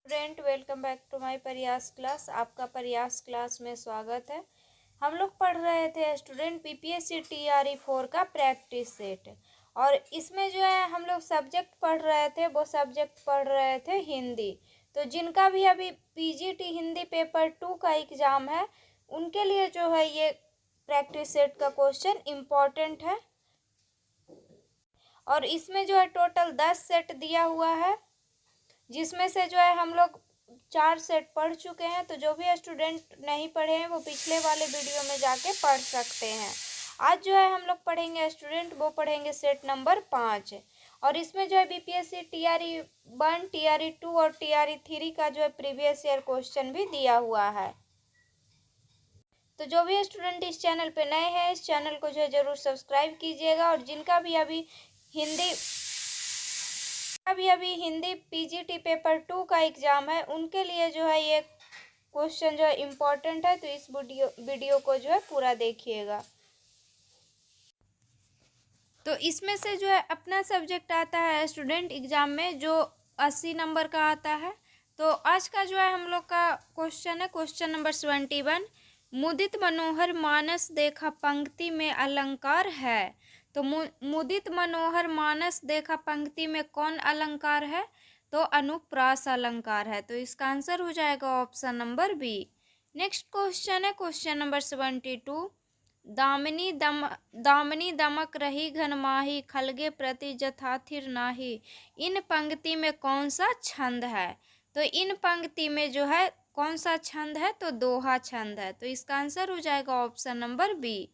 Student, welcome back to my Prayas class. आपका Prayas class में स्वागत है। हम लोग पढ़ रहे थे स्टूडेंट बीपीएससी टीआरई 4 का प्रैक्टिस सेट, और इसमें जो है हम लोग सब्जेक्ट पढ़ रहे थे, वो सब्जेक्ट पढ़ रहे थे हिंदी। तो जिनका भी अभी पीजीटी हिंदी पेपर 2 का एग्ज़ाम है, उनके लिए जो है ये प्रैक्टिस सेट का क्वेश्चन इम्पॉर्टेंट है। और इसमें जो है टोटल 10 सेट दिया हुआ है, जिसमें से जो है हम लोग 4 सेट पढ़ चुके हैं। तो जो भी स्टूडेंट नहीं पढ़े हैं वो पिछले वाले वीडियो में जाके पढ़ सकते हैं। आज जो है हम लोग पढ़ेंगे स्टूडेंट, वो पढ़ेंगे सेट नंबर 5। और इसमें जो है बीपीएससी टीआरई 1, टीआरई 2 और टीआरई 3 का जो है प्रीवियस ईयर क्वेश्चन भी दिया हुआ है। तो जो भी स्टूडेंट इस चैनल पे नए हैं, इस चैनल को जो है जरूर सब्सक्राइब कीजिएगा। और जिनका भी अभी हिंदी पीजीटी पेपर 2 का एग्ज़ाम है, उनके लिए जो है ये क्वेश्चन जो है इम्पोर्टेंट है। तो इस वीडियो को जो है पूरा देखिएगा। तो इसमें से जो है अपना सब्जेक्ट आता है स्टूडेंट एग्ज़ाम में, जो 80 नंबर का आता है। तो आज का जो है हम लोग का क्वेश्चन है क्वेश्चन नंबर 71। मुदित मनोहर मानस देखा पंक्ति में अलंकार है। तो मुदित मनोहर मानस देखा पंक्ति में कौन अलंकार है? तो अनुप्रास अलंकार है। तो इसका आंसर हो जाएगा option number B. Next question है क्वेश्चन नंबर 72। दामिनी दमक रही घन माही, खलगे प्रति जथाथिर नाही। इन पंक्ति में कौन सा छंद है? तो इन पंक्ति में जो है कौन सा छंद है? तो दोहा छंद है। तो इसका आंसर हो जाएगा option number B.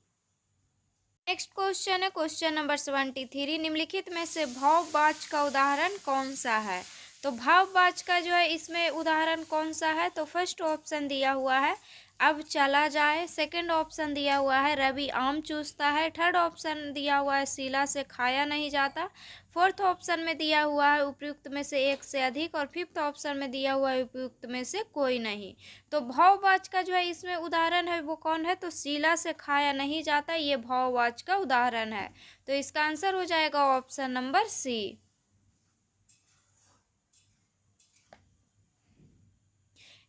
Next question है क्वेश्चन नंबर 73। निम्नलिखित में से भाववाच का उदाहरण कौन सा है? तो भाववाच का जो है इसमें उदाहरण कौन सा है? तो फर्स्ट ऑप्शन दिया हुआ है अब चला जाए, सेकंड ऑप्शन दिया हुआ है रवि आम चूसता है, थर्ड ऑप्शन दिया हुआ है शीला से खाया नहीं जाता, फोर्थ ऑप्शन में दिया हुआ है उपयुक्त में से एक से अधिक, और फिफ्थ ऑप्शन में दिया हुआ है उपयुक्त में से कोई नहीं। तो भाववाच का जो है इसमें उदाहरण है वो कौन है? तो शीला से खाया नहीं जाता, ये भाववाच का उदाहरण है। तो इसका आंसर हो जाएगा option number C.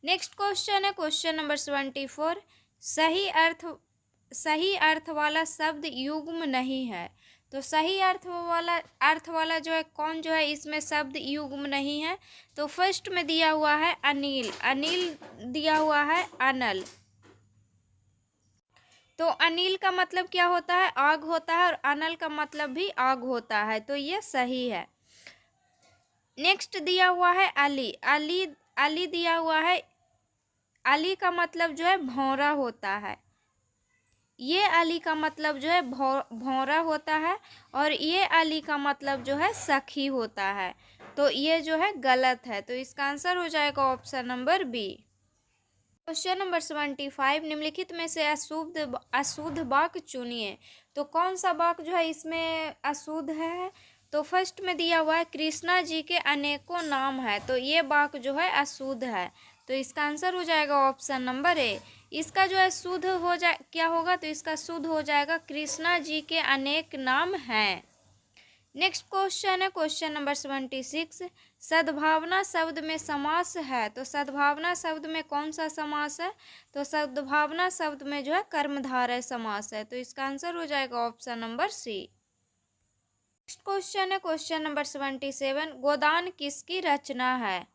Next question है क्वेश्चन नंबर 74। सही अर्थ वाला शब्द युग्म नहीं है। तो सही अर्थ वाला जो है कौन जो है इसमें शब्द युग्म नहीं है? तो फर्स्ट में दिया हुआ है अनिल, दिया हुआ है अनल। तो अनिल का मतलब क्या होता है? आग होता है, और अनल का मतलब भी आग होता है। तो ये सही है। नेक्स्ट दिया हुआ है अली दिया हुआ है। अली का मतलब जो है भौरा होता है। ये अली का मतलब जो है भौरा होता है, और ये अली का मतलब जो है सखी होता है। तो ये जो है गलत है। तो इसका आंसर हो जाएगा option number B. Question number 75। निम्नलिखित में से अशुद्ध वाक्य चुनिए। तो कौन सा वाक्य जो है इसमें अशुद्ध है? तो फर्स्ट में दिया हुआ है कृष्णा जी के अनेकों नाम है। तो ये वाक्य जो है अशुद्ध है। तो इसका आंसर हो जाएगा ऑप्शन नंबर ए। इसका जो है शुद्ध हो जाए क्या होगा? तो इसका शुद्ध हो जाएगा कृष्णा जी के अनेक नाम हैं। नेक्स्ट क्वेश्चन है क्वेश्चन नंबर 76। सद्भावना शब्द में समास है। तो सद्भावना शब्द में कौन सा समास है? तो सद्भावना शब्द में जो है कर्मधारय समास है। तो इसका आंसर हो जाएगा option number C. Next question है क्वेश्चन नंबर 77। गोदान किसकी रचना है?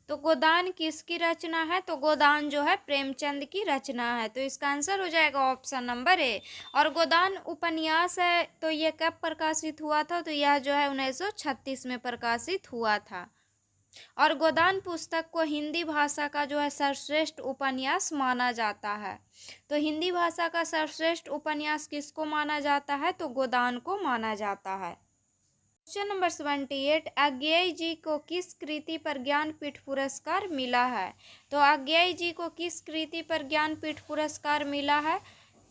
तो गोदान किसकी रचना है? तो गोदान जो है प्रेमचंद की रचना है। तो इसका आंसर हो जाएगा ऑप्शन नंबर ए। और गोदान उपन्यास है, तो ये कब प्रकाशित हुआ था? तो यह जो है 1936 में प्रकाशित हुआ था। और गोदान पुस्तक को हिंदी भाषा का जो है सर्वश्रेष्ठ उपन्यास माना जाता है। तो हिंदी भाषा का सर्वश्रेष्ठ उपन्यास किसको माना जाता है? तो गोदान को माना जाता है। Question number 78। अज्ञेय जी को किस कृति पर ज्ञानपीठ पुरस्कार मिला है? तो अज्ञेय जी को किस कृति पर ज्ञानपीठ पुरस्कार मिला है?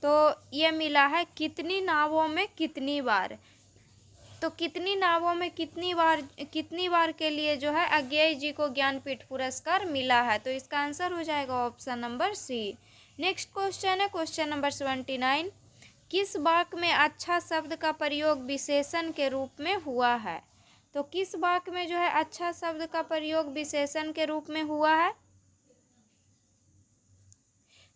तो ये मिला है कितनी नावों में कितनी बार। तो कितनी नावों में कितनी बार के लिए जो है अज्ञेय जी को ज्ञानपीठ पुरस्कार मिला है। तो इसका आंसर हो जाएगा option number C. Next question है क्वेश्चन नंबर 79। किस वाक्य में अच्छा शब्द का प्रयोग विशेषण के रूप में हुआ है? तो किस वाक्य में जो है अच्छा शब्द का प्रयोग विशेषण के रूप में हुआ है?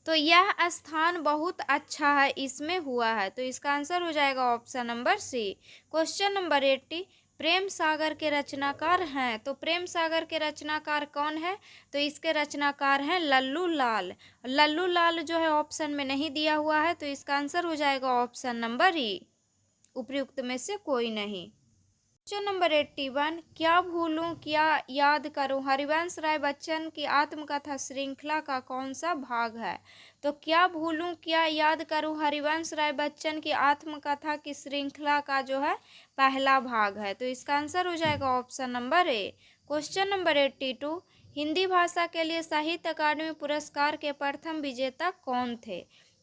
तो यह स्थान बहुत अच्छा है, इसमें हुआ है। तो इसका आंसर हो जाएगा option number C. Question number 80, Prem Sagar के रचनाकार हैं। तो प्रेम सागर के रचनाकार कौन है? तो इसके रचनाकार हैं लल्लू लाल। लल्लू लाल जो है ऑप्शन में नहीं दिया हुआ है, तो इसका आंसर हो जाएगा ऑप्शन नंबर ई, उपयुक्त में से कोई नहीं। क्वेश्चन नंबर 81, क्या भूलूं क्या याद करूं हरिवंश राय बच्चन की आत्मकथा श्रृंखला का कौन सा भाग है? तो क्या भूलूं क्या याद करूं हरिवंश राय बच्चन की आत्मकथा की श्रृंखला का जो है पहला भाग है। तो इसका आंसर हो जाएगा option number A. Question number 82, Hindi भाषा के लिए साहित्य अकादमी पुरस्कार के प्रथम विजेता कौन थे?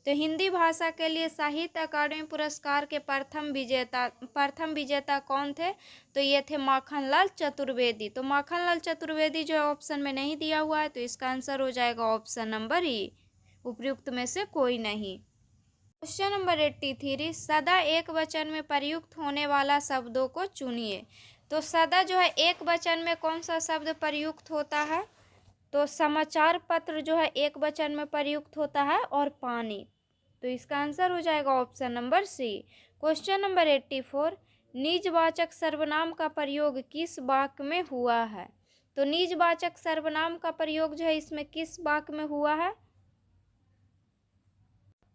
तो हिंदी भाषा के लिए साहित्य अकादमी पुरस्कार के प्रथम विजेता कौन थे? तो ये थे माखनलाल चतुर्वेदी। तो माखनलाल चतुर्वेदी जो है ऑप्शन में नहीं दिया हुआ है, तो इसका आंसर हो जाएगा ऑप्शन नंबर ई, उपयुक्त में से कोई नहीं। क्वेश्चन नंबर 83, सदा एक वचन में प्रयुक्त होने वाला शब्दों को चुनिए। तो सदा जो है एक वचन में कौन सा शब्द प्रयुक्त होता है? तो समाचार पत्र जो है एक वचन में प्रयुक्त होता है, और पानी। तो इसका आंसर हो जाएगा option number C. Question number 84, निजवाचक सर्वनाम का प्रयोग किस वाक्य में हुआ है? तो निजवाचक सर्वनाम का प्रयोग जो है इसमें किस वाक्य में हुआ है?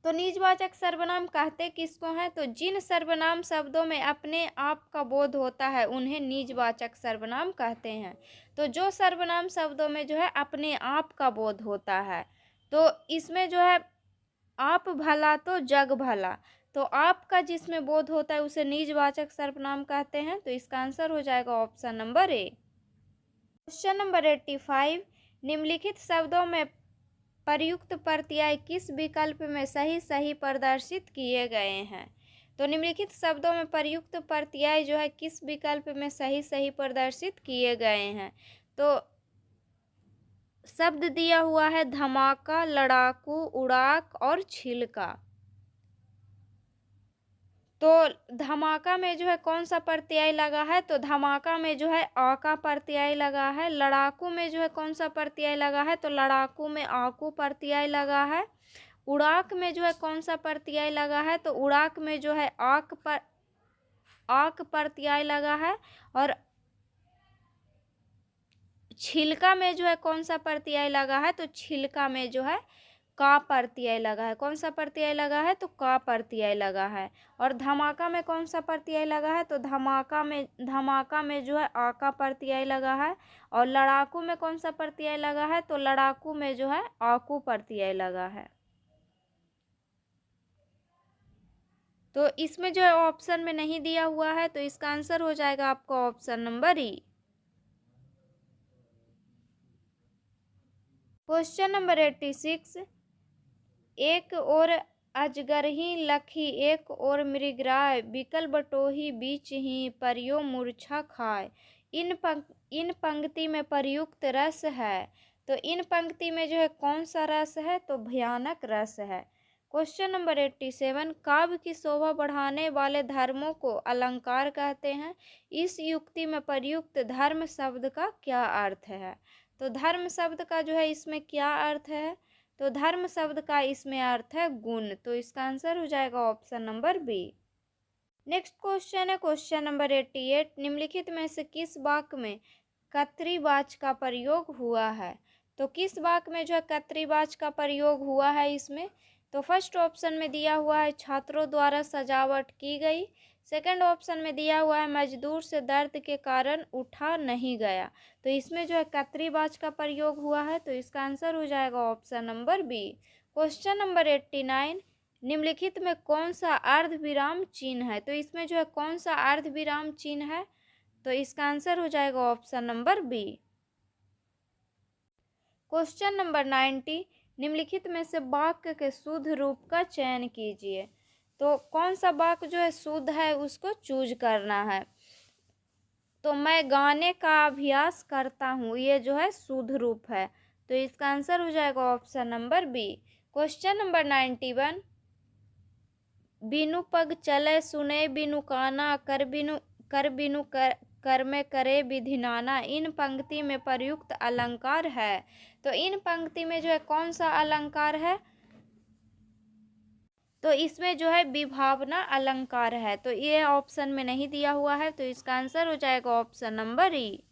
तो निजवाचक सर्वनाम कहते किसको हैं? तो जिन सर्वनाम शब्दों में अपने आप का बोध होता है उन्हें निजवाचक सर्वनाम कहते हैं। तो जो सर्वनाम शब्दों में जो है अपने आप का बोध होता है, तो इसमें जो है आप भला तो जग भला, तो आपका जिसमें बोध होता है उसे निजवाचक सर्वनाम कहते हैं। तो इसका आंसर हो जाएगा option number A. Question number 85, निम्नलिखित शब्दों में प्रयुक्त प्रत्यय किस विकल्प में सही सही प्रदर्शित किए गए हैं? तो निम्नलिखित शब्दों में प्रयुक्त प्रत्यय जो है किस विकल्प में सही सही प्रदर्शित किए गए हैं? तो शब्द दिया हुआ है धमाका, लड़ाकू, उड़ाक और छिलका। तो धमाका में जो है कौन सा प्रत्यय लगा है? तो धमाका में जो है आ का प्रत्यय लगा है। लड़ाकू में जो है कौन सा प्रत्यय लगा है? तो लड़ाकू में आकू प्रत्यय लगा है। उड़ाक में जो है कौन सा प्रत्यय लगा है? तो उड़ाक में जो है आक प्रत्यय लगा है। और छिलका में जो है कौन सा प्रत्यय लगा है? तो छिलका में जो है का प्रत्यय लगा है। कौन सा प्रत्यय लगा है? तो का प्रत्यय लगा है। और धमाका में कौन सा प्रत्यय लगा है? तो धमाका में जो है आ का प्रत्यय लगा है। और लड़ाकू में कौन सा प्रत्यय लगा है? तो लड़ाकू में जो है आकू प्रत्यय लगा है। तो इसमें जो है ऑप्शन में नहीं दिया हुआ है, तो इसका आंसर हो जाएगा आपका ऑप्शन नंबर ई। क्वेश्चन नंबर 86, एक और अजगरही लखी एक और मृगराय बिकल बटोही बीच ही परियो मूर्छा खाए। इन पंक्ति में प्रयुक्त रस है। तो इन पंक्ति में जो है कौन सा रस है? तो भयानक रस है। क्वेश्चन नंबर 87, काव्य की शोभा बढ़ाने वाले धर्मों को अलंकार कहते हैं। इस युक्ति में प्रयुक्त धर्म शब्द का क्या अर्थ है? तो धर्म शब्द का जो है इसमें क्या अर्थ है? तो धर्म शब्द का इसमें अर्थ है गुण। तो इसका आंसर हो जाएगा option number B. Next question है क्वेश्चन नंबर 88, निम्नलिखित में से किस वाक्य में कर्तृवाच का प्रयोग हुआ है? तो किस वाक्य में जो है कर्तृवाच का प्रयोग हुआ है इसमें? तो फर्स्ट ऑप्शन में दिया हुआ है छात्रों द्वारा सजावट की गई। सेकंड ऑप्शन में दिया हुआ है मजदूर से दर्द के कारण उठा नहीं गया। तो इसमें जो है कर्तृवाच का प्रयोग हुआ है। तो इसका आंसर हो जाएगा option number B. Question number 89, निम्नलिखित में कौन सा अर्ध विराम चिन्ह है? तो इसमें जो है कौन सा अर्ध विराम चिन्ह है? तो इसका आंसर हो जाएगा option number B. Question number 90, निम्नलिखित में से वाक्य के शुद्ध रूप का चयन कीजिए। तो कौन सा वाक्य जो है शुद्ध है उसको चूज करना है। तो मैं गाने का अभ्यास करता हूँ, ये जो है शुद्ध रूप है। तो इसका आंसर हो जाएगा option number B. Question number 91, बिनु पग चले सुने बिनु काना कर बिनु कर में करे विधि नाना, इन पंक्ति में प्रयुक्त अलंकार है। तो इन पंक्ति में जो है कौन सा अलंकार है, तो इसमें जो है विभावना अलंकार है। तो ये ऑप्शन में नहीं दिया हुआ है, तो इसका आंसर हो जाएगा ऑप्शन नंबर ई।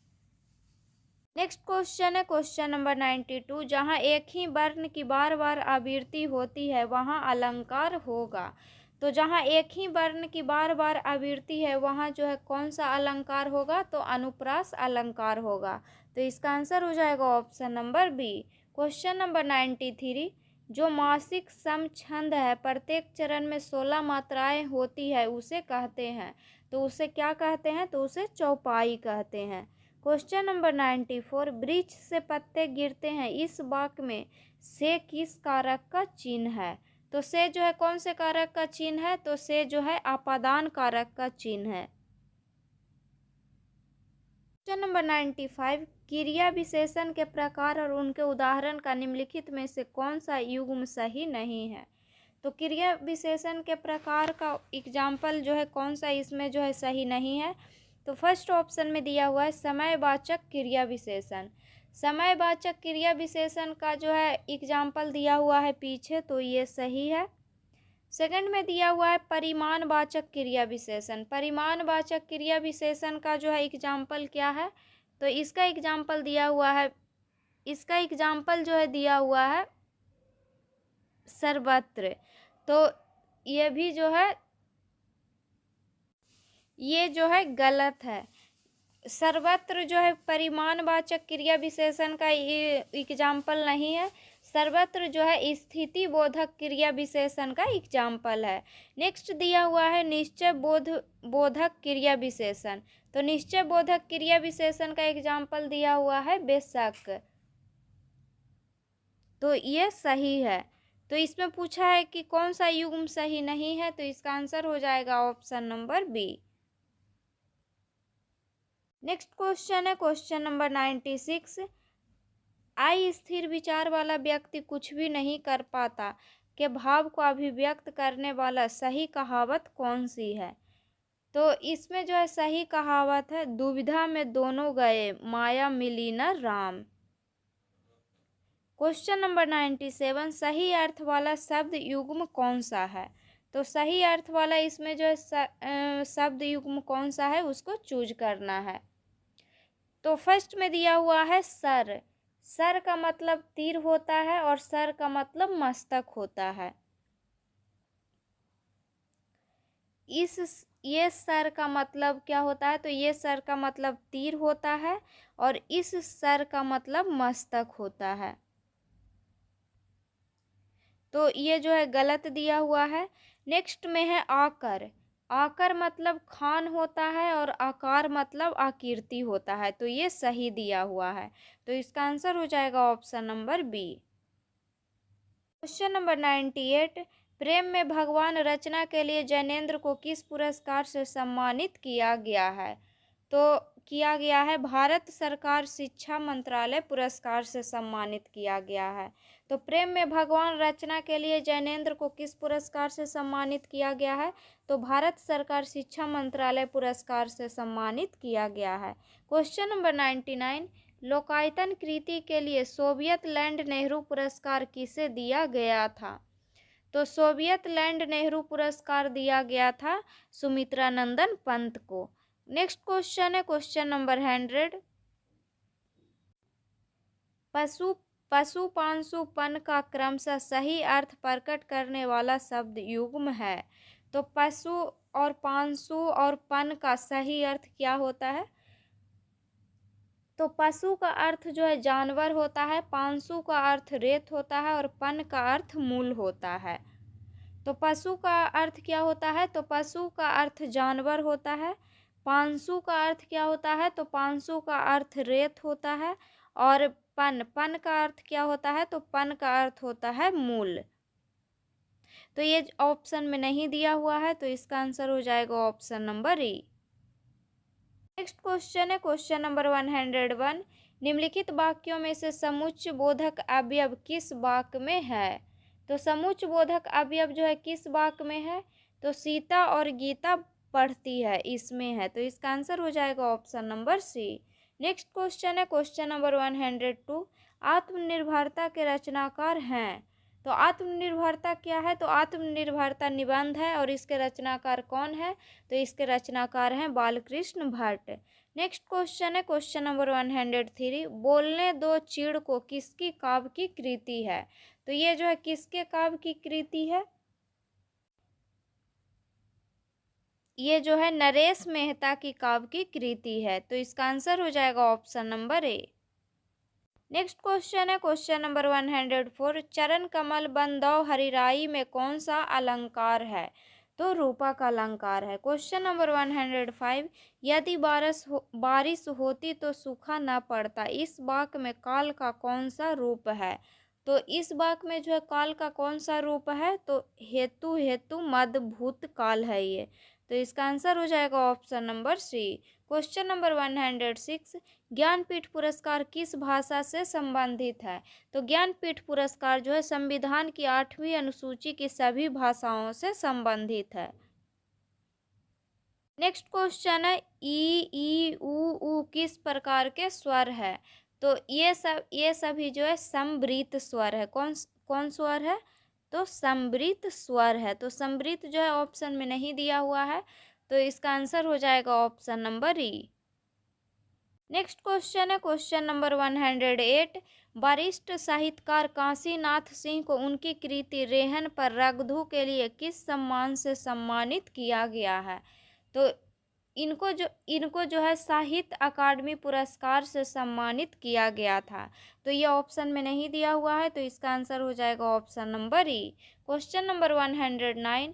नेक्स्ट क्वेश्चन है क्वेश्चन नंबर 92। जहाँ एक ही वर्ण की बार बार आवृत्ति होती है वहाँ अलंकार होगा। तो जहाँ एक ही वर्ण की बार बार आवृत्ति है वहाँ जो है कौन सा अलंकार होगा, तो अनुप्रास अलंकार होगा। तो इसका आंसर हो जाएगा option number B. Question number 93। जो मासिक सम छंद है, प्रत्येक चरण में 16 मात्राएं होती है, उसे कहते हैं। तो उसे क्या कहते हैं, तो उसे चौपाई कहते हैं। Question number 94। वृक्ष से पत्ते गिरते हैं, इस वाक्य में से किस कारक का चिन्ह है। तो से जो है कौन से कारक का चिन्ह है, तो से जो है अपादान कारक का चिन्ह है। Question number 95। क्रिया विशेषण के प्रकार और उनके उदाहरण का निम्नलिखित में से कौन सा युग्म सही नहीं है। तो क्रिया विशेषण के प्रकार का एग्जाम्पल जो है कौन सा इसमें जो है सही नहीं है। तो फर्स्ट ऑप्शन में दिया हुआ है समयवाचक क्रिया विशेषण। समयवाचक क्रिया विशेषण का जो है एग्जाम्पल दिया हुआ है पीछे, तो ये सही है। सेकंड में दिया हुआ है परिमाणवाचक क्रिया विशेषण। परिमाणवाचक क्रिया विशेषण का जो है एग्जाम्पल क्या है, तो इसका एग्जाम्पल दिया हुआ है, इसका एग्जाम्पल जो है दिया हुआ है सर्वत्र। तो ये भी जो है ये जो है गलत है। सर्वत्र जो है परिमाणवाचक क्रिया विशेषण का ये एग्जाम्पल नहीं है। सर्वत्र जो है स्थिति बोधक क्रिया विशेषण का एग्जाम्पल है। नेक्स्ट दिया हुआ है निश्चय बोधक क्रिया विशेषण। तो निश्चय बोधक क्रिया विशेषण का एग्जाम्पल दिया हुआ है बेशक। तो ये सही है। तो इसमें पूछा है कि कौन सा युग्म सही नहीं है, तो इसका आंसर हो जाएगा option number B. Next question है क्वेश्चन नंबर 96। आई स्थिर विचार वाला व्यक्ति कुछ भी नहीं कर पाता के भाव को अभिव्यक्त करने वाला सही कहावत कौन सी है। तो इसमें जो है सही कहावत है दुविधा में दोनों गए माया मिली न राम। Question number 97। सही अर्थ वाला शब्द युग्म कौन सा है। तो सही अर्थ वाला इसमें जो है शब्द युग्म कौन सा है उसको चूज करना है। तो फर्स्ट में दिया हुआ है सर। सर का मतलब तीर होता है और सर का मतलब मस्तक होता है। ये सर का मतलब क्या होता है, तो ये सर का मतलब तीर होता है और इस सर का मतलब मस्तक होता है। तो ये जो है गलत दिया हुआ है। नेक्स्ट में है आकर। आकर मतलब खान होता है और आकार मतलब आकृति होता है। तो ये सही दिया हुआ है। तो इसका आंसर हो जाएगा option number B. Question number 98। प्रेम में भगवान रचना के लिए जैनेन्द्र को किस पुरस्कार से सम्मानित किया गया है। तो किया गया है भारत सरकार शिक्षा मंत्रालय पुरस्कार से सम्मानित किया गया है। तो प्रेम में भगवान रचना के लिए जैनेन्द्र को किस पुरस्कार से सम्मानित किया गया है, तो भारत सरकार शिक्षा मंत्रालय पुरस्कार से सम्मानित किया गया है। Question number 99। लोकायतन कृति के लिए सोवियत लैंड नेहरू पुरस्कार किसे दिया गया था। तो सोवियत लैंड नेहरू पुरस्कार दिया गया था सुमित्रा नंदन पंत को। नेक्स्ट क्वेश्चन है क्वेश्चन नंबर 100। पशु पांशु पन का क्रमशः सही अर्थ प्रकट करने वाला शब्द युग्म है। तो पशु और पांशु और पन का सही अर्थ क्या होता है, तो पशु का अर्थ जो है जानवर होता है, पांशु का अर्थ रेत होता है और पन का अर्थ मूल होता है। तो पशु का अर्थ क्या होता है, तो पशु का अर्थ जानवर होता है। पांशु का अर्थ क्या होता है, तो पांशु का अर्थ रेत होता है। और पन का अर्थ क्या होता है, तो पन का अर्थ होता है मूल। तो ये ऑप्शन में नहीं दिया हुआ है, तो इसका आंसर हो जाएगा ऑप्शन नंबर ई। नेक्स्ट क्वेश्चन है क्वेश्चन नंबर 101। निम्नलिखित वाक्यों में से समुच्चय बोधक अवयव किस वाक्य में है। तो समुच्चय बोधक अवयव जो है किस वाक्य में है, तो सीता और गीता पढ़ती है, इसमें है, तो इसका आंसर हो जाएगा option number C. Next question है क्वेश्चन नंबर 102, आत्मनिर्भरता के रचनाकार हैं। तो आत्मनिर्भरता क्या है? तो आत्मनिर्भरता निबंध है और इसके रचनाकार कौन है? तो इसके रचनाकार हैं बालकृष्ण भट्ट। नेक्स्ट क्वेश्चन है क्वेश्चन नंबर 103, बोलने दो चिड़ को किसकी काव्य की कृति है? तो ये जो है किसके काव्य की कृति है? ये जो है नरेश मेहता की काव्य की कृति है, तो इसका आंसर हो जाएगा option number A. Next question है क्वेश्चन नंबर 104, चरण कमल बंदौ हरिराई में कौन सा अलंकार है? तो रूपक अलंकार है। क्वेश्चन नंबर 105, यदि बारिश होती तो सूखा न पड़ता, इस वाक्य में काल का कौन सा रूप है? तो इस वाक्य में जो है काल का कौन सा रूप है? तो हेतु हेतु मद भूत काल है ये, तो इसका आंसर हो जाएगा option number C. Question number 106, Jnanpith पुरस्कार किस भाषा से संबंधित है? तो ज्ञानपीठ पुरस्कार जो है संविधान की 8वीं अनुसूची की सभी भाषाओं से संबंधित है। नेक्स्ट क्वेश्चन है ई उ किस प्रकार के स्वर है? तो ये सभी जो है समवृत स्वर है। कौन स्वर है? तो समवृत स्वर है। तो समवृत जो है ऑप्शन में नहीं दिया हुआ है, तो इसका आंसर हो जाएगा ऑप्शन नंबर ई। नेक्स्ट क्वेश्चन है क्वेश्चन नंबर 108, वरिष्ठ साहित्यकार काशीनाथ सिंह को उनकी कृति रेहन पर रगधू के लिए किस सम्मान से सम्मानित किया गया है? तो इनको जो है साहित्य अकादमी पुरस्कार से सम्मानित किया गया था, तो ये ऑप्शन में नहीं दिया हुआ है, तो इसका आंसर हो जाएगा ऑप्शन नंबर ई। क्वेश्चन नंबर 109,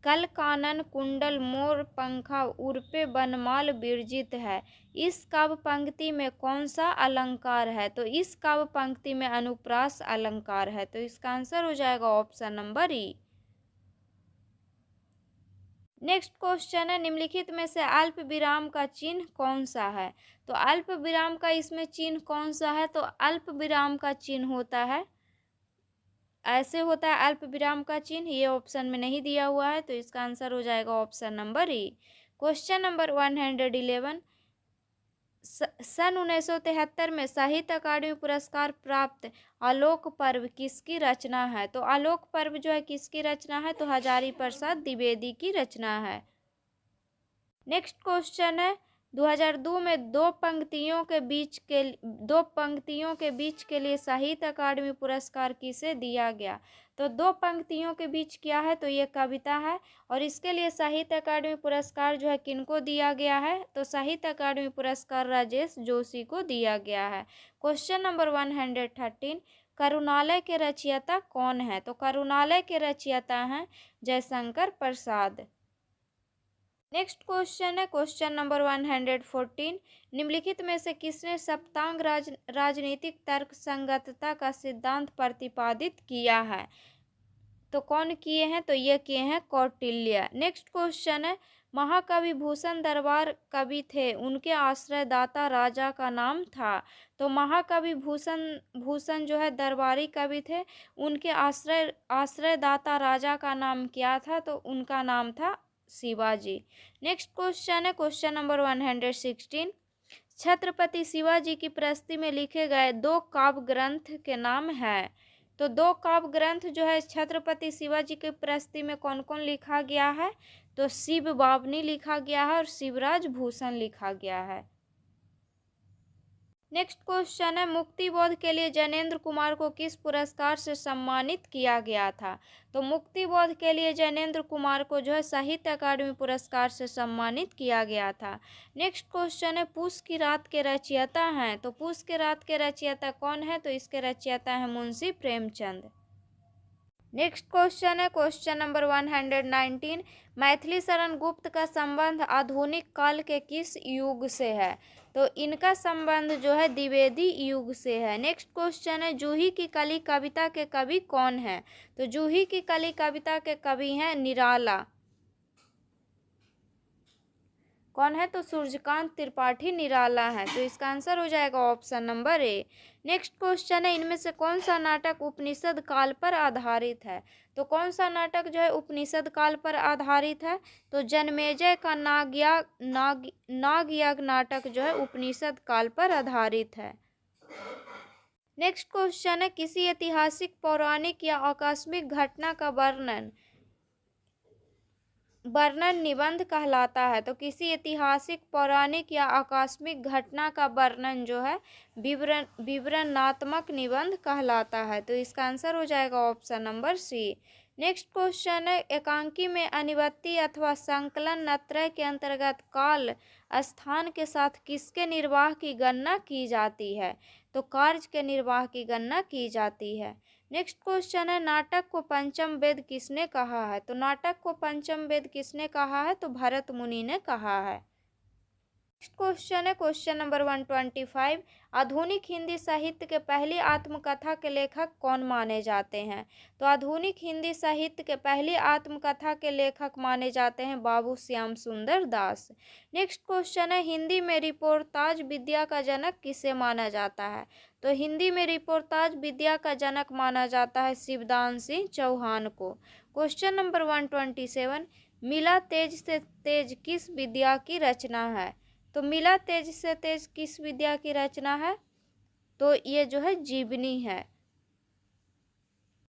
कल कानन कुंडल मोर पंखा उर्पे बनमाल बिरजित है, इस काव्य पंक्ति में कौन सा अलंकार है? तो इस काव्य पंक्ति में अनुप्रास अलंकार है, तो इसका आंसर हो जाएगा ऑप्शन नंबर ई। नेक्स्ट क्वेश्चन है, निम्नलिखित में से अल्प विराम का चिन्ह कौन सा है? तो अल्प विराम का इसमें चिन्ह कौन सा है? तो अल्प विराम का चिन्ह होता है, ऐसे होता है अल्प विराम का चिन्ह, ये ऑप्शन में नहीं दिया हुआ है, तो इसका आंसर हो जाएगा ऑप्शन नंबर ई। क्वेश्चन नंबर 111, सन 1973 में साहित्य अकादमी पुरस्कार प्राप्त आलोक पर्व किसकी रचना है? तो आलोक पर्व जो है किसकी रचना है? तो हजारी प्रसाद द्विवेदी की रचना है। नेक्स्ट क्वेश्चन है, 2002 में दो पंक्तियों के बीच के लिए साहित्य अकादमी पुरस्कार किसे दिया गया? तो दो पंक्तियों के बीच क्या है? तो ये कविता है, और इसके लिए साहित्य अकादमी पुरस्कार जो है किनको दिया गया है? तो साहित्य अकादमी पुरस्कार राजेश जोशी को दिया गया है। क्वेश्चन नंबर 113, करुणालय के रचयिता कौन है? तो करुणालय के रचयिता हैं जयशंकर प्रसाद। नेक्स्ट क्वेश्चन है क्वेश्चन नंबर 114, निम्नलिखित में से किसने सप्तांग राजनीतिक तर्क संगतता का सिद्धांत प्रतिपादित किया है? तो कौन किए हैं? तो ये किए हैं कौटिल्य। नेक्स्ट क्वेश्चन है, महाकवि भूषण दरबार कवि थे, उनके आश्रयदाता राजा का नाम था। तो महाकवि भूषण जो है दरबारी कवि थे, उनके आश्रयदाता राजा का नाम क्या था? तो उनका नाम था शिवाजी। नेक्स्ट क्वेश्चन है क्वेश्चन नंबर 116, छत्रपति शिवाजी की प्रस्तुति में लिखे गए दो काव्य ग्रंथ के नाम है? तो दो काव्य ग्रंथ जो है छत्रपति शिवाजी की प्रस्तुति में कौन कौन लिखा गया है? तो शिव बावनी लिखा गया है और शिवराज भूषण लिखा गया है। नेक्स्ट क्वेश्चन है, मुक्तिबोध के लिए जैनेन्द्र कुमार को किस पुरस्कार से सम्मानित किया गया था? तो मुक्तिबोध के लिए जैनेन्द्र कुमार को जो है साहित्य अकादमी पुरस्कार से सम्मानित किया गया था। नेक्स्ट क्वेश्चन है, पूस की रात के रचयिता हैं? तो पूस के रात के रचयिता कौन है? तो इसके रचयिता हैं मुंशी प्रेमचंद। नेक्स्ट क्वेश्चन है क्वेश्चन नंबर 119, मैथिली शरण गुप्त का संबंध आधुनिक काल के किस युग से है? तो इनका संबंध जो है द्विवेदी युग से है। नेक्स्ट क्वेश्चन है, जूही की कली कविता के कवि कौन है? तो जूही की कली कविता के कवि हैं निराला। कौन है? तो सूर्यकांत त्रिपाठी निराला है। तो इसका आंसर हो जाएगा option number A. Next question है, इनमें से कौन सा नाटक उपनिषद काल पर आधारित है? तो कौन सा नाटक जो है उपनिषद काल पर आधारित है? तो जन्मेजय का नागयज्ञ नाटक जो है उपनिषद काल पर आधारित है। नेक्स्ट क्वेश्चन है, किसी ऐतिहासिक, पौराणिक या आकस्मिक घटना का वर्णन निबंध कहलाता है। तो किसी ऐतिहासिक, पौराणिक या आकस्मिक घटना का वर्णन जो है विवरणात्मक निबंध कहलाता है। तो इसका आंसर हो जाएगा option number C. Next question है, एकांकी में अनिवृत्ति अथवा संकलन नत्रय के अंतर्गत काल स्थान के साथ किसके निर्वाह की गणना की जाती है? तो कार्य के निर्वाह की गणना की जाती है। नेक्स्ट क्वेश्चन है, नाटक को पंचम वेद किसने कहा है? तो नाटक को पंचम वेद किसने कहा है? तो भरत मुनि ने कहा है। नेक्स्ट क्वेश्चन है क्वेश्चन नंबर 125, आधुनिक हिंदी साहित्य के पहली आत्मकथा के लेखक कौन माने जाते हैं? तो आधुनिक हिंदी साहित्य के पहली आत्मकथा के लेखक माने जाते हैं बाबू श्याम सुंदर दास। नेक्स्ट क्वेश्चन है, हिंदी में रिपोर्टाज विद्या का जनक किसे माना जाता है? तो हिंदी में रिपोर्टाज विद्या का जनक माना जाता है शिवदान सिंह चौहान को। क्वेश्चन नंबर 127, मिला तेज से तेज किस विद्या की रचना है? तो मिला तेज से तेज किस विद्या की रचना है? तो ये जो है जीवनी है।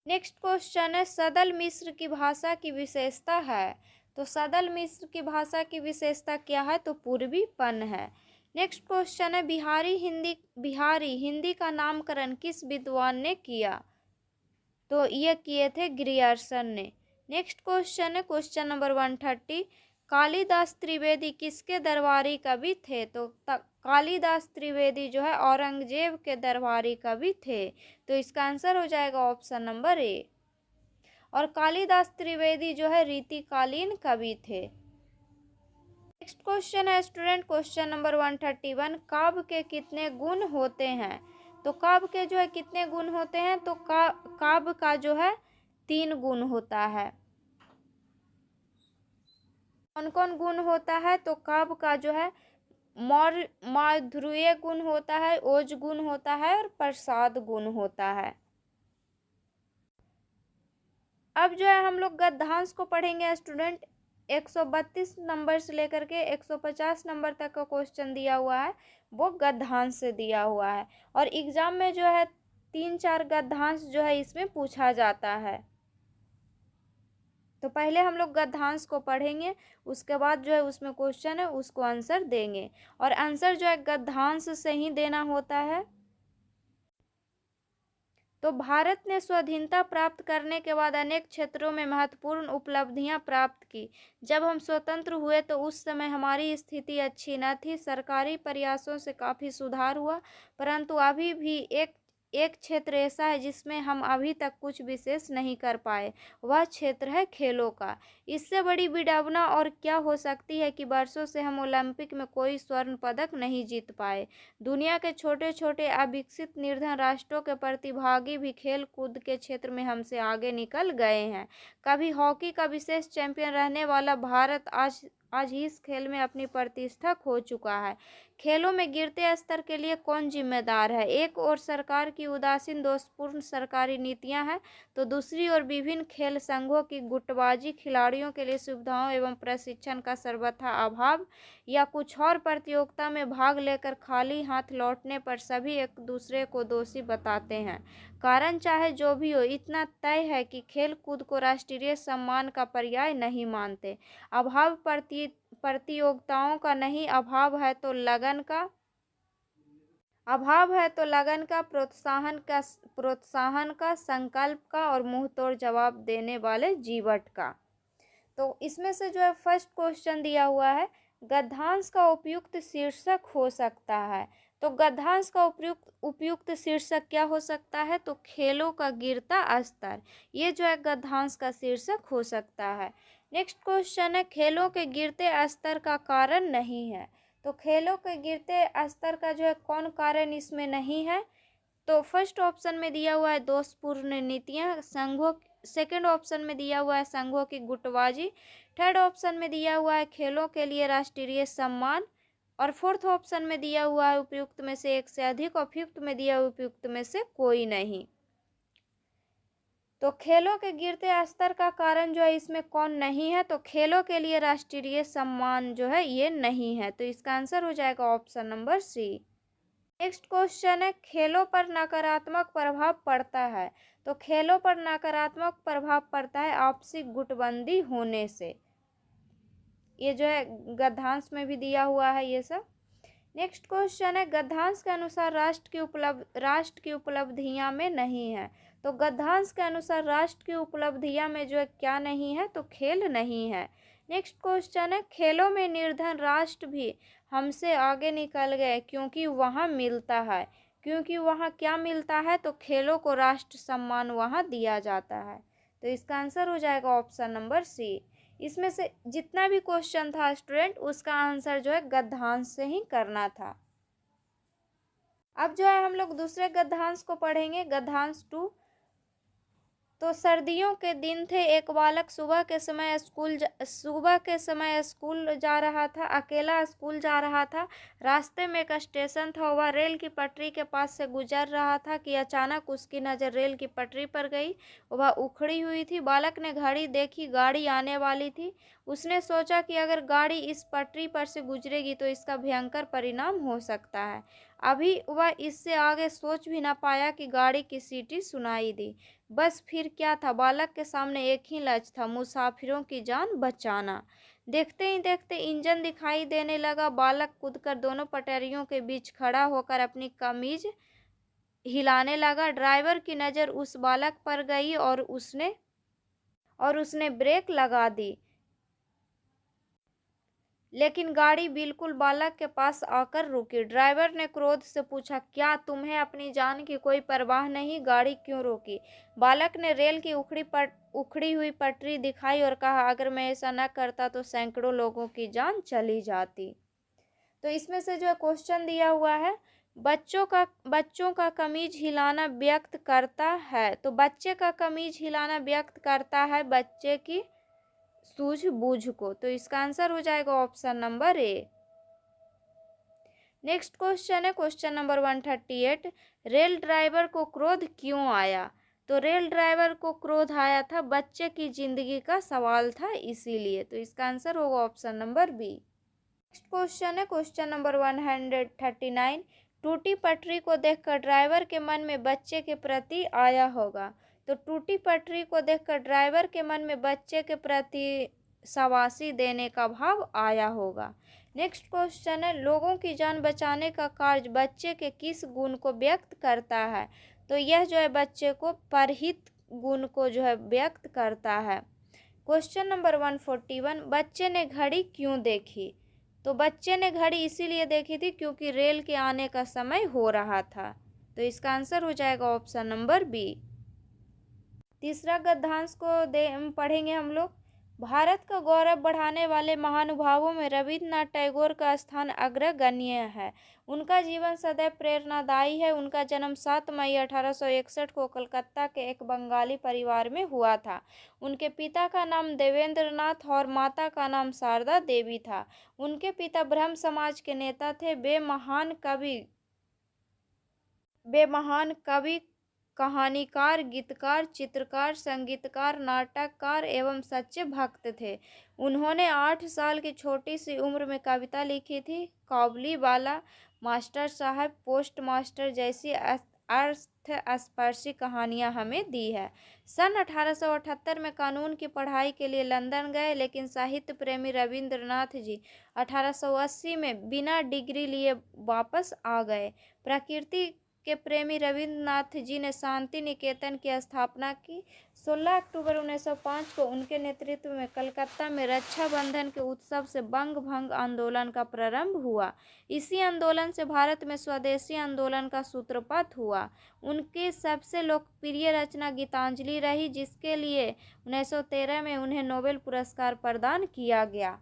नेक्स्ट क्वेश्चन है, सदल मिश्र की भाषा की विशेषता है? तो सदल मिश्र की भाषा की विशेषता क्या है? तो पूर्वीपन है। नेक्स्ट क्वेश्चन है, बिहारी हिंदी का नामकरण किस विद्वान ने किया? तो ये किए थे ग्रियर्सन ने। नेक्स्ट क्वेश्चन है क्वेश्चन नंबर 130, कालिदास त्रिवेदी किसके दरबारी कवि थे? तो कालिदास त्रिवेदी जो है औरंगजेब के दरबारी कवि थे। तो इसका आंसर हो जाएगा ऑप्शन नंबर ए। और कालिदास त्रिवेदी जो है रीतिकालीन कवि थे। नेक्स्ट क्वेश्चन है स्टूडेंट क्वेश्चन नंबर 131, काव्य के कितने गुण होते हैं? तो काव्य के जो है कितने गुण होते हैं? तो काव्य का जो है 3 गुण होता है। कौन कौन गुण होता है? तो काव्य का जो है माधुर्य गुण होता है, ओज गुण होता है और प्रसाद गुण होता है। अब जो है हम लोग गद्यांश को पढ़ेंगे स्टूडेंट। 132 नंबर से लेकर के 150 नंबर तक का क्वेश्चन दिया हुआ है, वो गद्यांश से दिया हुआ है। और एग्जाम में जो है 3-4 गद्यांश जो है इसमें पूछा जाता है। तो पहले हम लोग गद्यांश को पढ़ेंगे, उसके बाद जो है उसमें क्वेश्चन है उसको आंसर देंगे। और आंसर जो है गद्यांश से ही देना होता है। तो भारत ने स्वाधीनता प्राप्त करने के बाद अनेक क्षेत्रों में महत्वपूर्ण उपलब्धियां प्राप्त की। जब हम स्वतंत्र हुए तो उस समय हमारी स्थिति अच्छी न थी, सरकारी प्रयासों से काफ़ी सुधार हुआ, परंतु अभी भी एक क्षेत्र ऐसा है जिसमें हम अभी तक कुछ विशेष नहीं कर पाए, वह क्षेत्र है खेलों का। इससे बड़ी विडंबना और क्या हो सकती है कि वर्षों से हम ओलंपिक में कोई स्वर्ण पदक नहीं जीत पाए। दुनिया के छोटे छोटे अविकसित निर्धन राष्ट्रों के प्रतिभागी भी खेल कूद के क्षेत्र में हमसे आगे निकल गए हैं। कभी हॉकी का विशेष चैंपियन रहने वाला भारत आज ही इस खेल में अपनी प्रतिष्ठा खो चुका है। खेलों में गिरते स्तर के लिए कौन जिम्मेदार है? एक ओर सरकार की उदासीन दोषपूर्ण सरकारी नीतियां हैं, तो दूसरी ओर विभिन्न खेल संघों की गुटबाजी, खिलाड़ियों के लिए सुविधाओं एवं प्रशिक्षण का सर्वथा अभाव, या कुछ और प्रतियोगिता में भाग लेकर खाली हाथ लौटने पर सभी एक दूसरे को दोषी बताते हैं। कारण चाहे जो भी हो, इतना तय है कि खेल कूद को राष्ट्रीय सम्मान का पर्याय नहीं मानते। अभाव प्रतियोगिताओं का नहीं, अभाव है तो लगन का, प्रोत्साहन का, संकल्प का और मुंह तोड़ जवाब देने वाले जीवट का। तो इसमें से जो है फर्स्ट क्वेश्चन दिया हुआ है, गद्यांश का उपयुक्त शीर्षक हो सकता है। तो गद्यांश का उपयुक्त शीर्षक क्या हो सकता है? तो खेलों का गिरता स्तर, ये जो है गद्यांश का शीर्षक हो सकता है। नेक्स्ट क्वेश्चन है, खेलों के गिरते स्तर का कारण नहीं है। तो खेलों के गिरते स्तर का जो है कौन कारण इसमें नहीं है? तो फर्स्ट ऑप्शन में दिया हुआ है दोषपूर्ण नीतियां, सेकंड ऑप्शन में दिया हुआ है संघों की गुटबाजी। थर्ड ऑप्शन में दिया हुआ है खेलों के लिए राष्ट्रीय सम्मान। और फोर्थ ऑप्शन में दिया हुआ है उपयुक्त में से एक से अधिक और फिफ्थ में दिया हुआ उपयुक्त में से कोई नहीं। तो खेलों के गिरते स्तर का कारण जो है इसमें कौन नहीं है, तो खेलों के लिए राष्ट्रीय सम्मान जो है ये नहीं है। तो इसका आंसर हो जाएगा option number C. Next question है खेलों पर नकारात्मक प्रभाव पड़ता है। तो खेलों पर नकारात्मक प्रभाव पड़ता है आपसी गुटबंदी होने से। ये जो है गद्यांश में भी दिया हुआ है ये सब। नेक्स्ट क्वेश्चन है गद्यांश के अनुसार राष्ट्र की उपलब्धियां में नहीं है। तो गद्यांश के अनुसार राष्ट्र की उपलब्धियां में जो है क्या नहीं है, तो खेल नहीं है। नेक्स्ट क्वेश्चन है खेलों में निर्धन राष्ट्र भी हमसे आगे निकल गए क्योंकि वहाँ मिलता है। क्योंकि वहाँ क्या मिलता है, तो खेलों को राष्ट्र सम्मान वहाँ दिया जाता है। तो इसका आंसर हो जाएगा ऑप्शन नंबर सी। इसमें से जितना भी क्वेश्चन था स्टूडेंट उसका आंसर जो है गद्यांश से ही करना था। अब जो है हम लोग दूसरे गद्यांश को पढ़ेंगे, गद्यांश 2। तो सर्दियों के दिन थे, एक बालक सुबह के समय स्कूल जा रहा था, अकेला स्कूल जा रहा था। रास्ते में एक स्टेशन था, वह रेल की पटरी के पास से गुजर रहा था कि अचानक उसकी नज़र रेल की पटरी पर गई। वह उखड़ी हुई थी। बालक ने घड़ी देखी, गाड़ी आने वाली थी। उसने सोचा कि अगर गाड़ी इस पटरी पर से गुजरेगी तो इसका भयंकर परिणाम हो सकता है। अभी वह इससे आगे सोच भी न पाया कि गाड़ी की सीटी सुनाई दी। बस फिर क्या था, बालक के सामने एक ही लक्ष्य था, मुसाफिरों की जान बचाना। देखते ही देखते इंजन दिखाई देने लगा। बालक कूदकर दोनों पटरियों के बीच खड़ा होकर अपनी कमीज हिलाने लगा। ड्राइवर की नज़र उस बालक पर गई और उसने ब्रेक लगा दी। लेकिन गाड़ी बिल्कुल बालक के पास आकर रुकी। ड्राइवर ने क्रोध से पूछा, क्या तुम्हें अपनी जान की कोई परवाह नहीं, गाड़ी क्यों रोकी? बालक ने रेल की उखड़ी हुई पटरी दिखाई और कहा, अगर मैं ऐसा न करता तो सैकड़ों लोगों की जान चली जाती। तो इसमें से जो है क्वेश्चन दिया हुआ है बच्चों का कमीज हिलाना व्यक्त करता है। तो बच्चे का कमीज हिलाना व्यक्त करता है बच्चे की सूझबूझ को। तो इसका आंसर हो जाएगा option number A. Next question है क्वेश्चन नंबर 138। रेल ड्राइवर को क्रोध क्यों आया? तो रेल ड्राइवर को क्रोध आया था, बच्चे की जिंदगी का सवाल था इसीलिए। तो इसका आंसर होगा option number B. Next question है क्वेश्चन नंबर 139। टूटी पटरी को देखकर ड्राइवर के मन में बच्चे के प्रति आया होगा। तो टूटी पटरी को देखकर ड्राइवर के मन में बच्चे के प्रति शाबाशी देने का भाव आया होगा। नेक्स्ट क्वेश्चन है लोगों की जान बचाने का कार्य बच्चे के किस गुण को व्यक्त करता है? तो यह जो है बच्चे को परहित गुण को जो है व्यक्त करता है। Question number 141। बच्चे ने घड़ी क्यों देखी? तो बच्चे ने घड़ी इसीलिए देखी थी क्योंकि रेल के आने का समय हो रहा था। तो इसका आंसर हो जाएगा ऑप्शन नंबर बी। तीसरा गद्यांश को पढ़ेंगे हम लोग। भारत का गौरव बढ़ाने वाले महानुभावों में रविन्द्रनाथ टैगोर का स्थान अग्रगण्य है। उनका जीवन सदैव प्रेरणादायी है। उनका जन्म 7 मई 1861 को कलकत्ता के एक बंगाली परिवार में हुआ था। उनके पिता का नाम देवेंद्रनाथ और माता का नाम शारदा देवी था। उनके पिता ब्रह्म समाज के नेता थे। वे महान कवि, कहानीकार, गीतकार, चित्रकार, संगीतकार, नाटककार एवं सच्चे भक्त थे। उन्होंने 8 साल की छोटी सी उम्र में कविता लिखी थी। काबुलीवाला, मास्टर साहब, पोस्ट मास्टर जैसी अर्थस्पर्शी कहानियां हमें दी है। सन 1878 में कानून की पढ़ाई के लिए लंदन गए, लेकिन साहित्य प्रेमी रविंद्रनाथ जी 1880 में बिना डिग्री लिए वापस आ गए। प्रकृति के प्रेमी रविंद्रनाथ जी ने शांति निकेतन की स्थापना की। 16 अक्टूबर 1905 को उनके नेतृत्व में कलकत्ता में रक्षाबंधन के उत्सव से बंग भंग आंदोलन का प्रारंभ हुआ। इसी आंदोलन से भारत में स्वदेशी आंदोलन का सूत्रपात हुआ। उनकी सबसे लोकप्रिय रचना गीतांजलि रही, जिसके लिए 1913 में उन्हें नोबेल पुरस्कार प्रदान किया गया।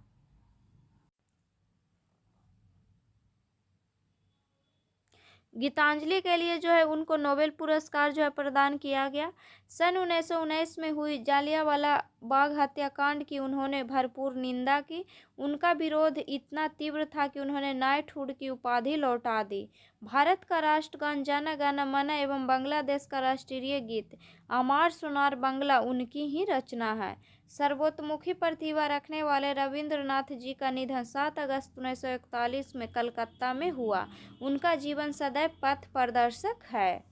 गीतांजलि के लिए जो है उनको नोबेल पुरस्कार जो है प्रदान किया गया। सन 1919 में हुई जालियांवाला बाग हत्याकांड की उन्होंने भरपूर निंदा की। उनका विरोध इतना तीव्र था कि उन्होंने नाइटहुड की उपाधि लौटा दी। भारत का राष्ट्रगान जन गण मन एवं बांग्लादेश का राष्ट्रीय गीत अमार सोनार बांग्ला उनकी ही रचना है। सर्वतोमुखी प्रतिभा रखने वाले रविंद्रनाथ जी का निधन 7 अगस्त 1941 में कलकत्ता में हुआ। उनका जीवन सदैव पथ प्रदर्शक है।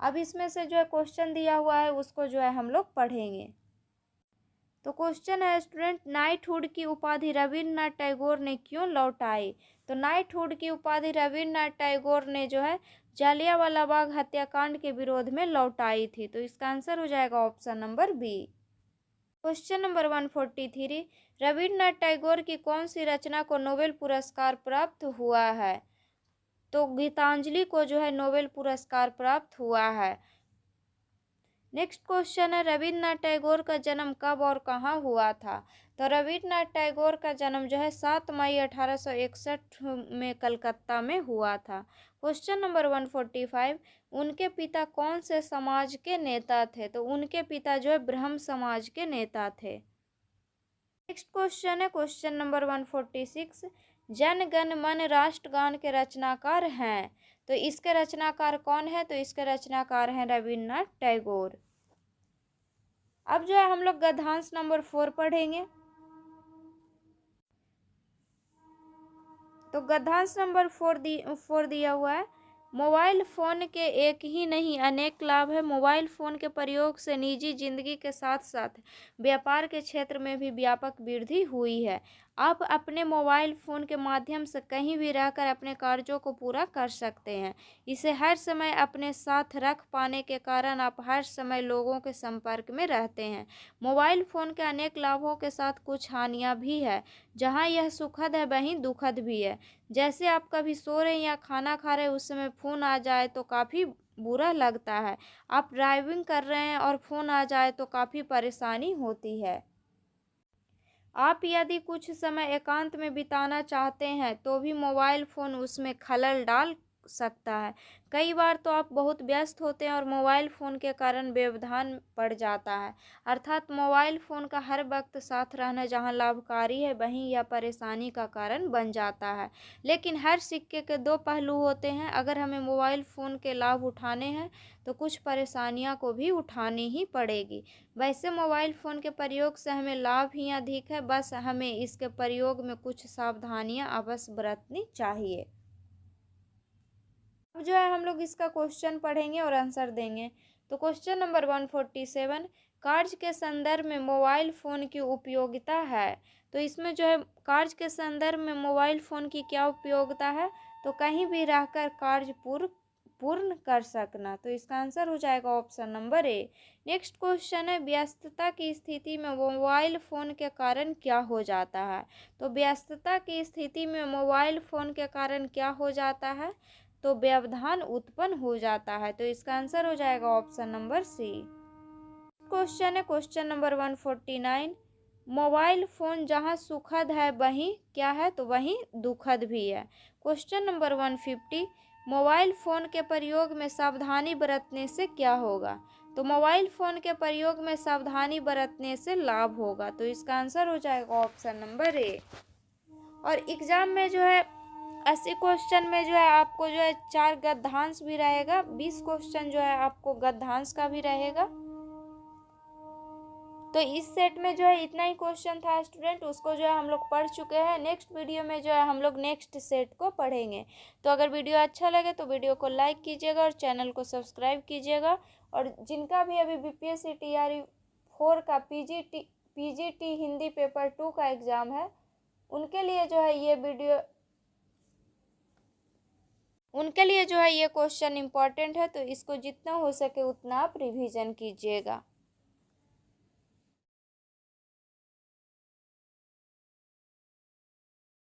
अब इसमें से जो है क्वेश्चन दिया हुआ है उसको जो है हम लोग पढ़ेंगे। तो क्वेश्चन है स्टूडेंट, नाइटहुड की उपाधि रविन्द्रनाथ टैगोर ने क्यों लौटाई? तो नाइटहुड की उपाधि रविन्द्रनाथ टैगोर ने जो है जालियांवाला बाग हत्याकांड के विरोध में लौटाई थी। तो इसका आंसर हो जाएगा option number B. Question number 143, Rabindranath Tagore की कौन सी रचना को नोबेल पुरस्कार प्राप्त हुआ है? तो गीतांजलि को जो है नोबेल पुरस्कार प्राप्त हुआ है। नेक्स्ट क्वेश्चन है, रविन्द्रनाथ टैगोर का जन्म कब और कहाँ हुआ था? तो रविन्द्रनाथ टैगोर का जन्म जो है 7 मई 1861 में कलकत्ता में हुआ था। क्वेश्चन नंबर 145, उनके पिता कौन से समाज के नेता थे? तो उनके पिता जो है ब्रह्म समाज के नेता थे। नेक्स्ट क्वेश्चन है क्वेश्चन नंबर 146, जन गण मन राष्ट्रगान के रचनाकार हैं। तो इसके रचनाकार कौन है? तो इसके रचनाकार हैं रविन्द्रनाथ टैगोर। अब जो है हम लोग गद्यांश नंबर 4 पढ़ेंगे। तो गद्यांश नंबर 4 दिया हुआ है, मोबाइल फ़ोन के एक ही नहीं अनेक लाभ है। मोबाइल फ़ोन के प्रयोग से निजी जिंदगी के साथ साथ व्यापार के क्षेत्र में भी व्यापक वृद्धि हुई है। आप अपने मोबाइल फ़ोन के माध्यम से कहीं भी रहकर अपने कार्यों को पूरा कर सकते हैं। इसे हर समय अपने साथ रख पाने के कारण आप हर समय लोगों के संपर्क में रहते हैं। मोबाइल फ़ोन के अनेक लाभों के साथ कुछ हानियाँ भी है। जहाँ यह सुखद है वहीं दुखद भी है। जैसे आप कभी सो रहे हैं या खाना खा रहे हैं उस समय फ़ोन आ जाए तो काफ़ी बुरा लगता है। आप ड्राइविंग कर रहे हैं और फ़ोन आ जाए तो काफ़ी परेशानी होती है। आप यदि कुछ समय एकांत में बिताना चाहते हैं तो भी मोबाइल फ़ोन उसमें खलल डाल सकता है। कई बार तो आप बहुत व्यस्त होते हैं और मोबाइल फ़ोन के कारण व्यवधान पड़ जाता है। अर्थात मोबाइल फ़ोन का हर वक्त साथ रहना जहां लाभकारी है वहीं यह परेशानी का कारण बन जाता है। लेकिन हर सिक्के के दो पहलू होते हैं। अगर हमें मोबाइल फ़ोन के लाभ उठाने हैं तो कुछ परेशानियां को भी उठानी ही पड़ेगी। वैसे मोबाइल फ़ोन के प्रयोग से हमें लाभ ही अधिक है, बस हमें इसके प्रयोग में कुछ सावधानियां अवश्य बरतनी चाहिए। अब जो है हम लोग इसका क्वेश्चन पढ़ेंगे और आंसर देंगे। तो क्वेश्चन नंबर 147, कार्य के संदर्भ में मोबाइल फ़ोन की उपयोगिता है। तो इसमें जो है कार्य के संदर्भ में मोबाइल फ़ोन की क्या उपयोगिता है? तो कहीं भी रहकर कार्य पूर्ण कर सकना। तो इसका आंसर हो जाएगा option number A. Next question है, व्यस्तता की स्थिति में मोबाइल फ़ोन के कारण क्या हो जाता है? तो व्यस्तता की स्थिति में मोबाइल फ़ोन के कारण क्या हो जाता है? तो व्यवधान उत्पन्न हो जाता है। तो इसका आंसर हो जाएगा ऑप्शन नंबर सी। क्वेश्चन है क्वेश्चन नंबर 149, मोबाइल फ़ोन जहां सुखद है वहीं क्या है? तो वहीं दुखद भी है। क्वेश्चन नंबर 150, मोबाइल फ़ोन के प्रयोग में सावधानी बरतने से क्या होगा? तो मोबाइल फ़ोन के प्रयोग में सावधानी बरतने से लाभ होगा। तो इसका आंसर हो जाएगा ऑप्शन नंबर ए। और एग्ज़ाम में जो है 80 क्वेश्चन में जो है आपको जो है 4 गद्यांश भी रहेगा, 20 क्वेश्चन जो है आपको गद्यांश का भी रहेगा। तो इस सेट में जो है इतना ही क्वेश्चन था स्टूडेंट, उसको जो है हम लोग पढ़ चुके हैं। नेक्स्ट वीडियो में जो है हम लोग नेक्स्ट सेट को पढ़ेंगे। तो अगर वीडियो अच्छा लगे तो वीडियो को लाइक कीजिएगा और चैनल को सब्सक्राइब कीजिएगा। और जिनका भी अभी BPSC TRE 4 का PGT हिंदी पेपर 2 का एग्ज़ाम है उनके लिए जो है ये क्वेश्चन इम्पॉर्टेंट है। तो इसको जितना हो सके उतना आप रिवीजन कीजिएगा।